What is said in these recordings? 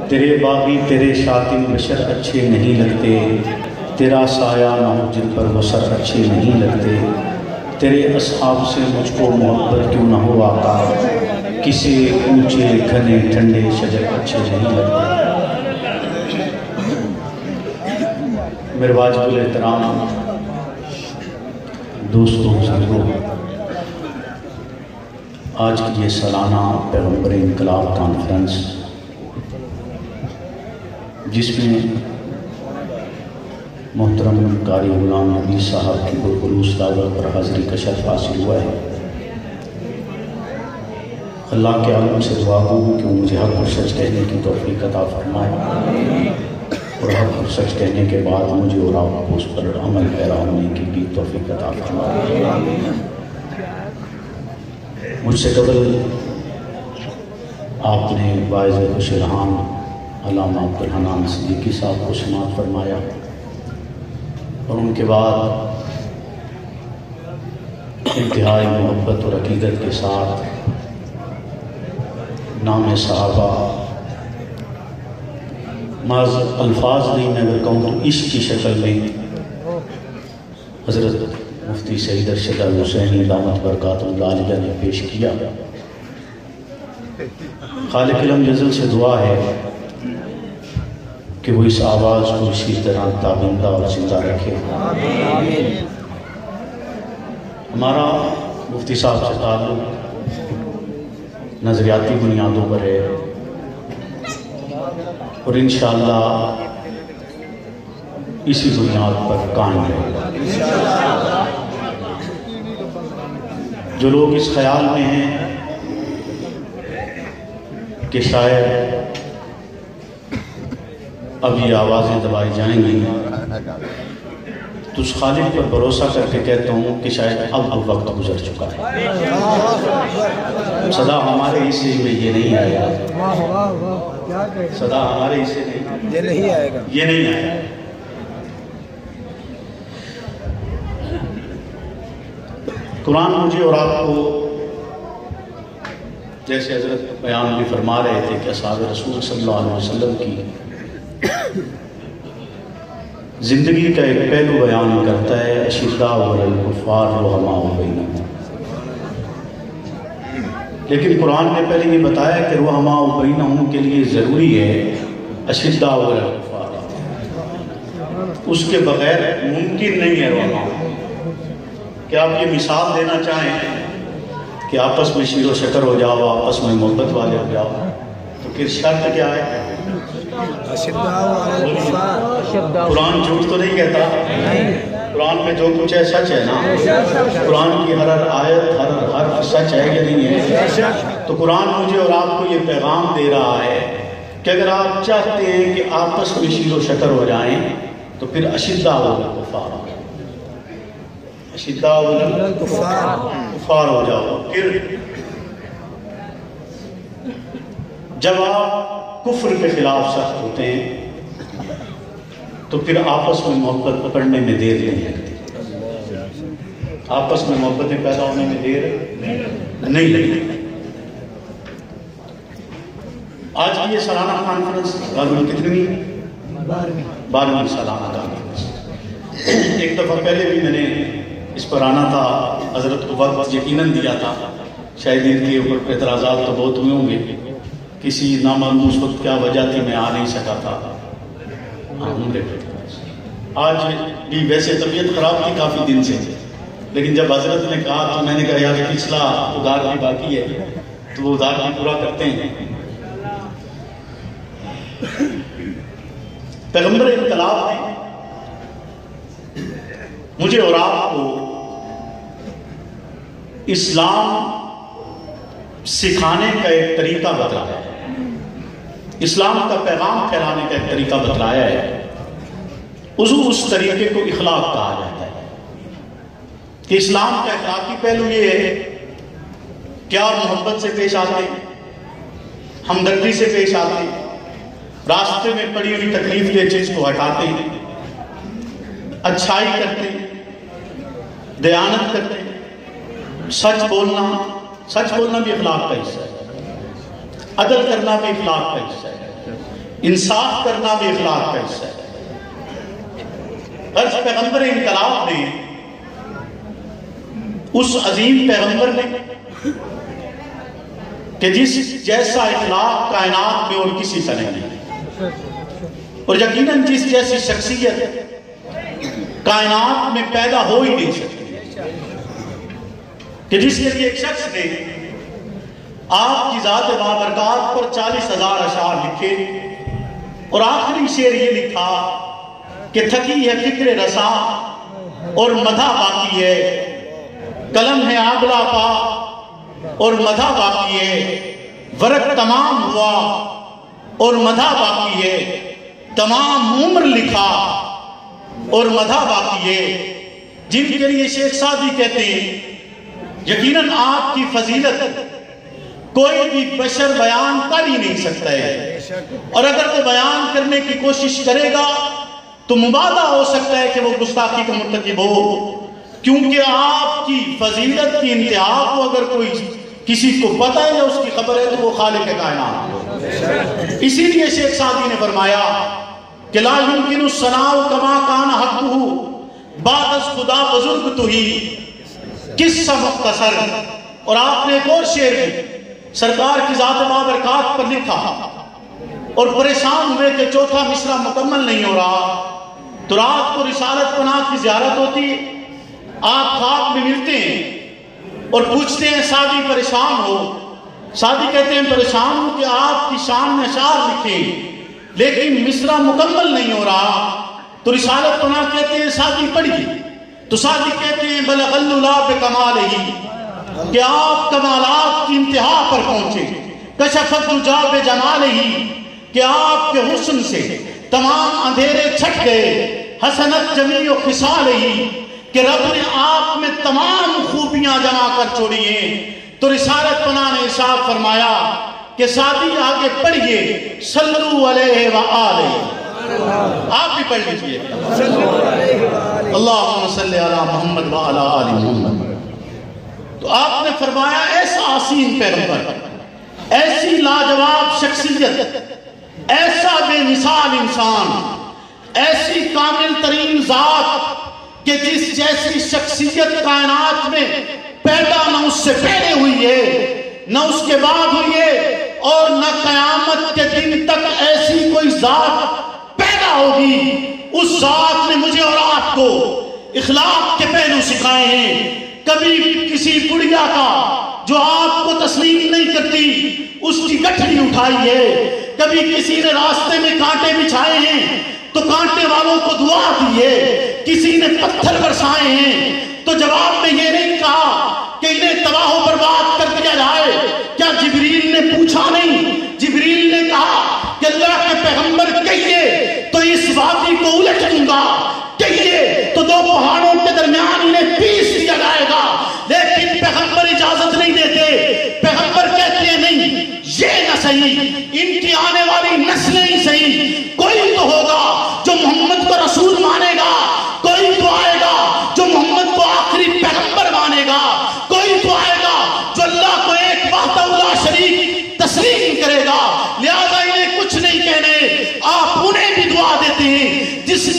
تیرے باغی تیرے شاطن بشر اچھے نہیں لگتے، تیرا سایہ نہ ہو جن پر بسر اچھے نہیں لگتے، تیرے اصحاب سے مجھ کو محبت کیوں نہ ہو آقا، کسی اونچے گھنے ٹھنڈے شجر اچھے نہیں لگتے۔ میرے واجب الاحترام دوستوں بزرگوں، آج کی یہ سالانہ پیغمبر انقلاب کانفرنس، جس میں محترم قاری غلام نبی صاحب کی پرخلوص دعوت پر حاضری کا شرف حاصل ہوا ہے، اللہ کے عالم سے دعا ہوں کہ وہ مجھے حق اور سچ کہنے کی توفیق عطا فرمائے، اور حق اور سچ کہنے کے بعد مجھے اور آپ کو اس پر عمل پیرا ہونے کی بھی توفیق عطا فرمائے۔ مجھ سے قبل آپ نے باعث خوش الحام علامہ عبدالحنان صدیقی صاحب کو سماعت فرمایا، اور ان کے بعد انتہائی محبت اور عقیدت کے ساتھ نام صحابہ، محض الفاظ نہیں میں اگر کہوں تو عشق کی شکل میں حضرت مفتی سعید ارشد الحسینی دامت برکاتہ اللہ علیہ نے پیش کیا۔ خالق علم جزل سے دعا ہے کہ وہ اس آواز کو اسی طرح تابندہ اور زندہ رکھے۔ ہمارا مفتی صاحب سے تعلق نظریاتی بنیادوں پر ہے، اور انشاءاللہ اسی بنیاد پر قائم رہے گا۔ جو لوگ اس خیال میں ہیں کہ شاید اب یہ آوازیں دبائی جائیں گی، تو اس خالق پر بھروسہ کر کے کہتا ہوں کہ شاید اب وقت گزر چکا ہے۔ صدا ہمارے حصے میں یہ نہیں آئے گا، صدا ہمارے حصے میں یہ نہیں آئے گا، یہ نہیں آئے گا۔ قرآن مجھے اور آپ کو جیسے حضرت بیان بھی فرما رہے تھے کہ اصحاب رسول صلی اللہ علیہ وسلم کی زندگی کا ایک پہلو بیان کرتا ہے، اشداء علی الکفار رحماء بینہم، لیکن قرآن نے پہلے یہ بتایا کہ رحماء بینہم کے لیے ضروری ہے اشداء علی الکفار، اس کے بغیر ممکن نہیں ہے رحماء۔ کہ آپ یہ مثال دینا چاہیں کہ آپس میں شیر و شکر ہو جاؤ، آپس میں محبت والے ہو جاؤ، تو پھر شرط کیا ہے؟ قرآن جھوٹ تو نہیں کہتا، قرآن میں جو کچھ ہے سچ ہے نا، قرآن کی ہر آیت ہر حرف سچ ہے یا نہیں ہے؟ تو قرآن مجھے اور آپ کو یہ پیغام دے رہا ہے کہ اگر آپ چاہتے ہیں کہ آپس میں شیر و شکر ہو جائیں تو پھر اشداء علی الکفار، اشداء علی الکفار ہو جاؤ۔ پھر جب آپ کفر کے خلاف سخت ہوتے ہیں تو پھر آپس میں محبت پڑھنے میں دیر نہیں لگتی، آپس میں محبتیں پیدا ہونے میں دیر نہیں لگتی۔ آج کی یہ سالانہ کانفرنس غالباً کتنی؟ 12ویں سالانہ کانفرنس۔ ایک دفعہ پہلے بھی میں نے اس پر آنا تھا، حضرت کو وقت یقیناً دیا تھا، شاید ان کے اوپر اعتراضات تو بہت ہوئے ہوں گے، کسی نامعلوم اس وقت کیا وجہ تھی میں آ نہیں سکا تھا۔ آج بھی ویسے طبیعت خراب تھی کافی دن سے، لیکن جب حضرت نے کہا تو میں نے کہا یار پچھلا ادار بھی باقی ہے تو وہ ادار بھی پورا کرتے ہیں۔ پیغمبر انقلاب نے مجھے اور آپ کو اسلام سکھانے کا ایک طریقہ بتلایا ہے، اسلام کا پیغام پھیلانے کا ایک طریقہ بتلایا ہے۔ اس طریقے کو اخلاق کہا جاتا ہے کہ اسلام کا اخلاقی پہلو یہ ہے کہ آپ محبت سے پیش آتے ہیں، ہمدردی سے پیش آتے ہیں، راستے میں پڑی ہوئی تکلیف دہ چیز کو ہٹاتے ہیں، اچھائی کرتے ہیں، دیانت کرتے ہیں، سچ بولنا بھی اخلاق کا حصہ ہے۔ عدل کرنا بھی اخلاق کا حصہ ہے، انصاف کرنا بھی اخلاق کا حصہ ہے۔ غرض پیغمبر انقلاب نے، اس عظیم پیغمبر نے کہ جس جیسا اخلاق کائنات میں اور کسی کا نہیں، اور یقیناً جس جیسی شخصیت کائنات میں پیدا ہو ہی نہیں سکتی، کہ جس کے لیے ایک شخص نے آپ کی ذات بابرکات پر 40,000 اشعار لکھے اور آخری شعر یہ لکھا کہ تھکی ہے فکر رسا اور مدح باقی ہے، قلم ہے آگلا پا اور مدح باقی ہے، ورق تمام ہوا اور مدح باقی ہے، تمام عمر لکھا اور مدح باقی ہے۔ جن کے لیے شیخ سعدی کہتے ہیں یقیناً آپ کی فضیلت کوئی بھی بشر بیان کر ہی نہیں سکتا ہے، اور اگر وہ بیان کرنے کی کوشش کرے گا تو مبالغہ ہو سکتا ہے کہ وہ گستاخی کا مرتکب ہو، کیونکہ آپ کی فضیلت کی انتہا کو اگر کوئی کسی کو پتہ ہے یا اس کی خبر ہے تو وہ خالق کائنات ہو۔ اسی لیے شیخ سعدی نے فرمایا کہ لا يمكن الثناء كما كان حقه بعد از خدا بزرگ تو ہی قصہ مختصر۔ اور آپ نے ایک اور شعر بھی سرکار کی ذات بابرکات پر لکھا اور پریشان ہوئے کہ چوتھا مصرع مکمل نہیں ہو رہا، تو رات کو رسالت پناہ کی زیارت ہوتی ہے، آپ خواب میں ملتے ہیں اور پوچھتے ہیں سعدی پریشان ہو؟ سعدی کہتے ہیں پریشان ہوں کہ آپ کی شان میں اشعار لکھیں لیکن مصرع مکمل نہیں ہو رہا۔ تو رسالت پناہ کہتے ہیں سعدی پڑھیے، تو سعدی کہتے ہیں بلغ اللہ بکمالہ، کہ آپ کمالات کی انتہا پر پہنچے، کشفت الجا بجمالہ، کہ آپ کے حسن سے تمام اندھیرے چھٹ گئے، حسنت جمیع خصالہ، کہ رب نے آپ میں تمام خوبیاں جمع کر چھوڑی ہیں۔ تو رسالت پناہ نے ارشاد فرمایا کہ سعدی آگے پڑھیے صلو علیہ وآلہ، آپ بھی پڑھ لیجئے اللہم صلی علی محمد وعلی آل محمد۔ تو آپ نے فرمایا ایسا حسین پیغمبر، ایسی لاجواب شخصیت، ایسا بے مثال انسان، ایسی کامل ترین ذات کہ جس جیسی شخصیت کائنات میں پیدا نہ اس سے پہلے ہوئی ہے نہ اس کے بعد ہوئی ہے، اور نہ قیامت کے دن تک ایسی کوئی ذات پیدا ہوگی۔ اس ذات نے مجھے اور آپ کو اخلاق کے پہلو سکھائے ہیں۔ کبھی کسی بڑھیا کا جو آپ کو تسلیم نہیں کرتی اس کی گٹھڑی اٹھائی ہے، کبھی کسی نے راستے میں کانٹے بچھائے ہیں تو کانٹے والوں کو دعا دی ہے، کسی نے پتھر برسائے ہیں تو جواب میں یہ نہیں کہا کہ انہیں تباہ و برباد کر دیا جائے۔ کیا جبریل نے پوچھا نہیں؟ جبریل نے کہا کہ اللہ کے پیغمبر کہیے تو اس وادی کو الٹ دوں گا، کہیے تو دو پہاڑوں کے درمیان انہیں پیس دیا جائے گا، لیکن پیغمبر اجازت نہیں دیتے۔ پیغمبر کہتے ہیں نہیں، یہ نہ صحیح، ان کی آنے والی نسلیں ہی صحیح، کوئی تو ہوگا جو محمد کو رسول مانے گا، کوئی تو آئے گا جو محمد کو آخری پیغمبر مانے گا، کوئی تو آئے گا جو اللہ کو ایک وحدہ لا شریک تسلیم کرے گا۔ لہذا انہیں کچھ نہیں کہنے، آپ انہیں بھی دعا دیتے ہیں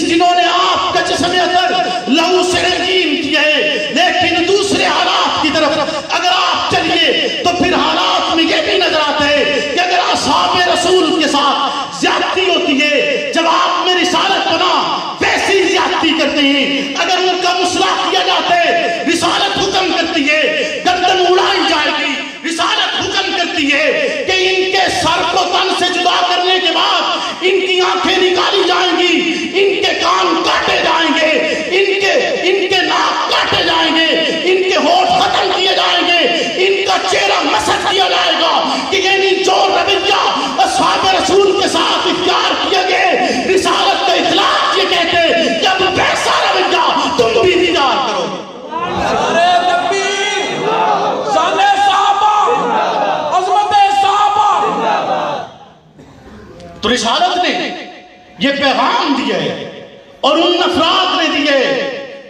جنہوں نے آپ کا جسم اثر لہو سے رنگین کیا ہے، لیکن دوسرے حالات کی طرف اگر آپ چلیے تو پھر حالات میں یہ بھی نظر آتا ہے کہ اگر اصحاب رسول کے ساتھ زیادتی ہوتی ہے، جب آپ میں رسالت پناہ ویسی زیادتی کرتے ہیں، اگر ان کا مصلح کیا جاتا ہے، رسالت حکم کرتی ہے گردن اڑائی جائے گی، رسالت حکم کرتی ہے کہ ان کے سر کو تن سے جدا کرنے کے بعد ان کی آنکھیں نکالی جائیں گی، ان کے کان کاٹے جائیں گے، ان کے ناک کاٹے جائیں گے، ان کے ہونٹ ختم کیے جائیں گے، ان کا چہرہ مسح کیا جائے گا، کہ یعنی جو رویہ اصحاب رسول کے ساتھ اختیار کیا گیا، رسالت کا اخلاق یہ کہتے کہ اب ویسا رویہ تم بھی اختیار کرو۔ نعرہ تکبیر، شان صحابہ، عظمت صحابہ۔ تو رسالت نے یہ پیغام دیا ہے اور ان افراد نے دیے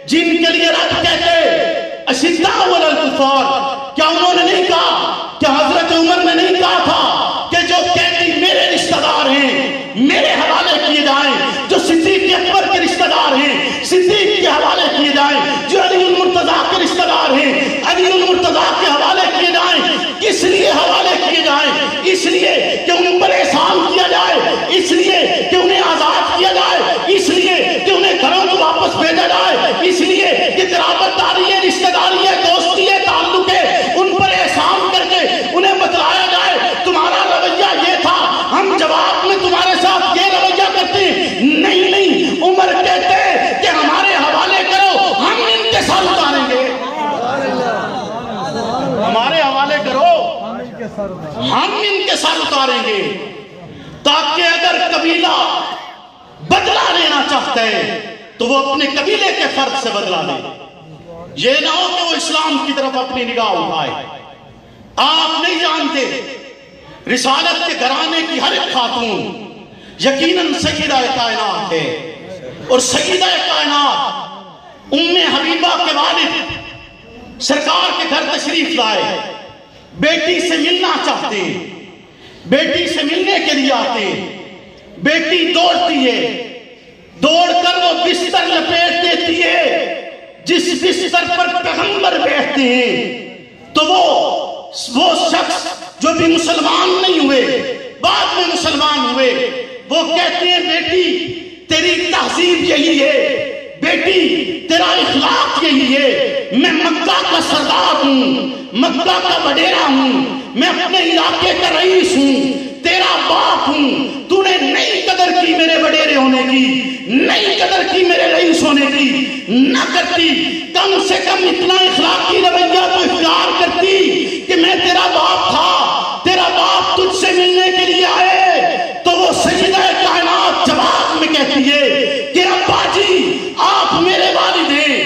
جن کے لیے رب کہتے اشداء علی الکفار۔ کیا انہوں نے نہیں کہا کہ حضرت عمر نے نہیں کہا تھا کہ ہم ان کے ساتھ اتاریں گے تاکہ اگر قبیلہ بدلہ لینا چاہتا ہے تو وہ اپنے قبیلے کے فرد سے بدلہ لے. یہ نہ ہو کہ وہ اسلام کی طرف اپنی نگاہ اٹھائے. آپ نہیں جانتے رسالت کے گھرانے کی ہر ایک خاتون یقیناً سیدہ کائنات ہے، اور سیدہ کائنات ام حبیبہ کے والد سرکار کے گھر تشریف لائے، بیٹی سے ملنا چاہتے ہیں، بیٹی سے ملنے کے لیے آتے ہیں. بیٹی دوڑتی ہے، دوڑ کر وہ بستر لپیٹ دیتی ہے جس بستر پر پیغمبر بیٹھتے ہیں. تو وہ شخص جو بھی مسلمان نہیں ہوئے بعد میں مسلمان ہوئے، وہ کہتے ہیں بیٹی تیری تہذیب یہی ہے، بیٹی تیرا اخلاق یہی ہے. میں مکہ کا سردار ہوں، مکہ کا وڈیرا ہوں، میں اپنے علاقے کا رئیس ہوں، تیرا باپ ہوں. تو نے نہیں قدر کی میرے وڈیرے ہونے کی، نہیں قدر کی میرے رئیس ہونے کی، نہ کرتی. کم سے کم اتنا اخلاقی رویہ تو اختیار کرتی کہ میں تیرا باپ تھا، تیرا باپ تجھ سے ملنے کے لیے آئے. تو وہ سیدہ کائنات جواب میں کہتی ہے کہ ابا جی آپ میرے والد ہیں،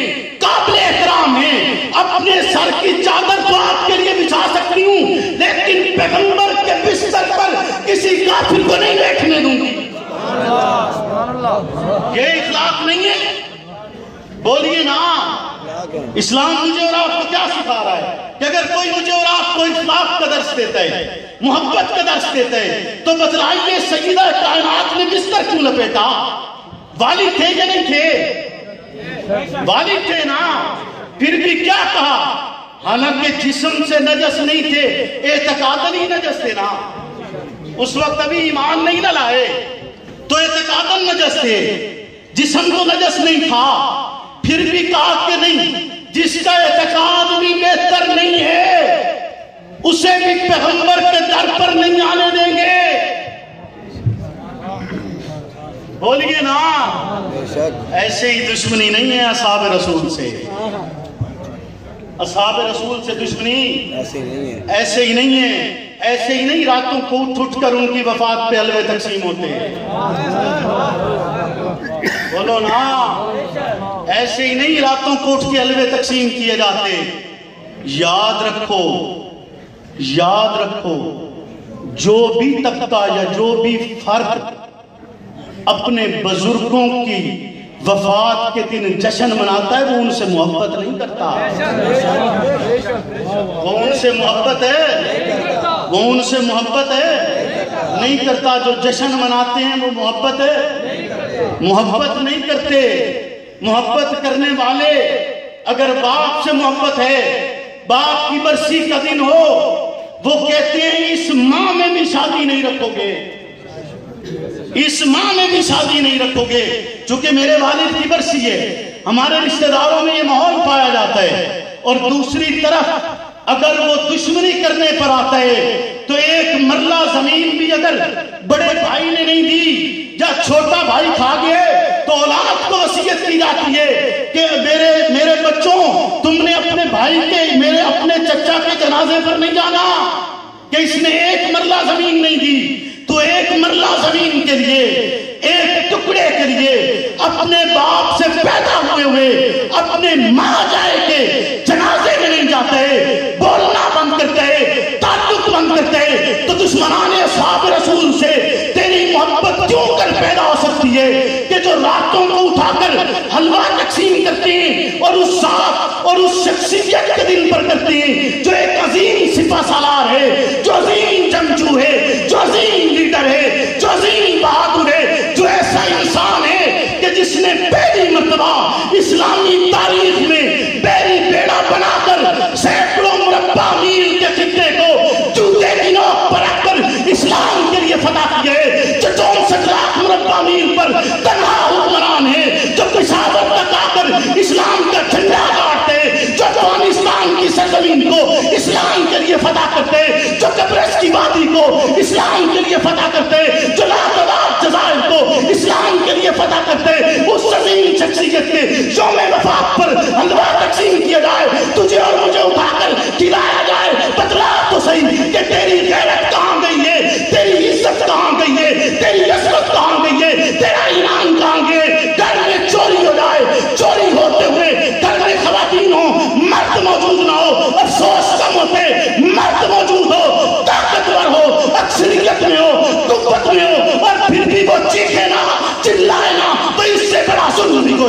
قابل احترام ہیں، اپنے سر کی چادر تو آپ کے لیے بچھا سکتی ہوں لیکن پیغمبر کے بستر پر کسی کافر کو نہیں بیٹھنے دوں گی. یہ اخلاق نہیں ہے؟ بولیے نا. اسلام مجھے اور آپ کو کیا سکھا رہا ہے کہ اگر کوئی مجھے اور آپ کو اخلاق کا درس دیتا ہے، محبت کا درس دیتا ہے، تو بتلائیے سیدہ کائنات نے بستر کیوں لپیٹا؟ والد تھے یا نہیں تھے؟ والد تھے نا. پھر بھی کیا کہا؟ حالانکہ جسم سے نجس نہیں تھے، اعتقاداً ہی نجس تھے نا. اس وقت ابھی ایمان نہیں نہ لائے تو اعتقاداً نجس تھے، جسم کو نجس نہیں تھا. پھر بھی کہا کہ نہیں، جس کا اعتقاد بھی بہتر نہیں ہے اسے بھی پیغمبر کے در پر نہیں آنے دیں گے. بولیے نا. ایسے ہی دشمنی نہیں ہے اصحاب رسول سے. اصحاب رسول سے دشمنی ایسے ہی نہیں ہے. ایسے ہی نہیں راتوں کو اٹھ کر ان کی وفات پہ حلوے تقسیم ہوتے ہیں. بولو نا. ایسے ہی نہیں راتوں کو اٹھ کے حلوے تقسیم کیے جاتے. یاد رکھو، یاد رکھو، جو بھی طبقہ یا جو بھی فرد اپنے بزرگوں کی وفات کے دن جشن مناتا ہے وہ ان سے محبت نہیں کرتا. وہ ان سے محبت ہے، وہ ان سے محبت ہے نہیں کرتا. جو جشن مناتے ہیں وہ محبت ہے، محبت نہیں کرتے. محبت کرنے والے اگر باپ سے محبت ہے، باپ کی برسی کا دن ہو، وہ کہتے ہیں اس ماہ میں بھی شادی نہیں رکھو گے، اس ماہ میں بھی شادی نہیں رکھو گے چونکہ میرے والد کی برسی ہے. ہمارے رشتہ داروں میں یہ ماحول پایا جاتا ہے. اور دوسری طرف اگر وہ دشمنی کرنے پر آتا ہے تو ایک مرلہ زمین بھی اگر بڑے بھائی نے نہیں دی یا چھوٹا بھائی کھا گئے تو اولاد کو وصیت کی جاتی ہے کہ میرے بچوں تم نے اپنے بھائی کے، میرے اپنے چچا کے جنازے پر نہیں جانا کہ اس نے ایک مرلہ زمین نہیں دی. تو ایک مرلہ زمین کے لیے، ایک ٹکڑے کے لیے اپنے باپ سے پیدا ہوئے اپنے ماں جائے کے جنازے میں نہیں جاتے، بولنا بند کرتے، تعلق بند کرتے. تو دشمنان اصحاب رسول سے تیری محبت کیوں کر پیدا ہو سکتی ہے کہ جو راتوں کو اٹھا کر حلوہ تقسیم کرتے ہیں اور اس ذات اور اس شخصیت کے دن پر کرتے ہیں جو ایک عظیم سپہ سالار ہے، جو عظیم جنگجو ہے، جو عظیم لیڈر ہے، جو عظیم بہادر ہے، جو ایسا انسان ہے کہ جس نے پہلی مرتبہ اسلامی تاریخ میں بیری بیڑا بنا کر سینکڑوں مربع میل کے خطے کو جوتے کی نوک پر رکھ کر اسلام کے لیے فتح کیے، جو 64 لاکھ مربع میل پر تنہا حکمران ہے، جو پشاور تک آ کر اسلام کا جھنڈا گاڑتے، جو افغانستان کی سرزمین کو اسلام کے لیے فتح کرتے، جو قبرص کی وادی کو اسلام کے لیے فتح کرتے، جو لاتعداد جزائر کو اسلام کے لیے فتح کرتے. اس عظیم شخصیت کے یوم وفات پر حلوہ تقسیم کیا جائے، تجھے اور مجھے اٹھا کر کھلایا جائے. بتلا تو صحیح کہ تیری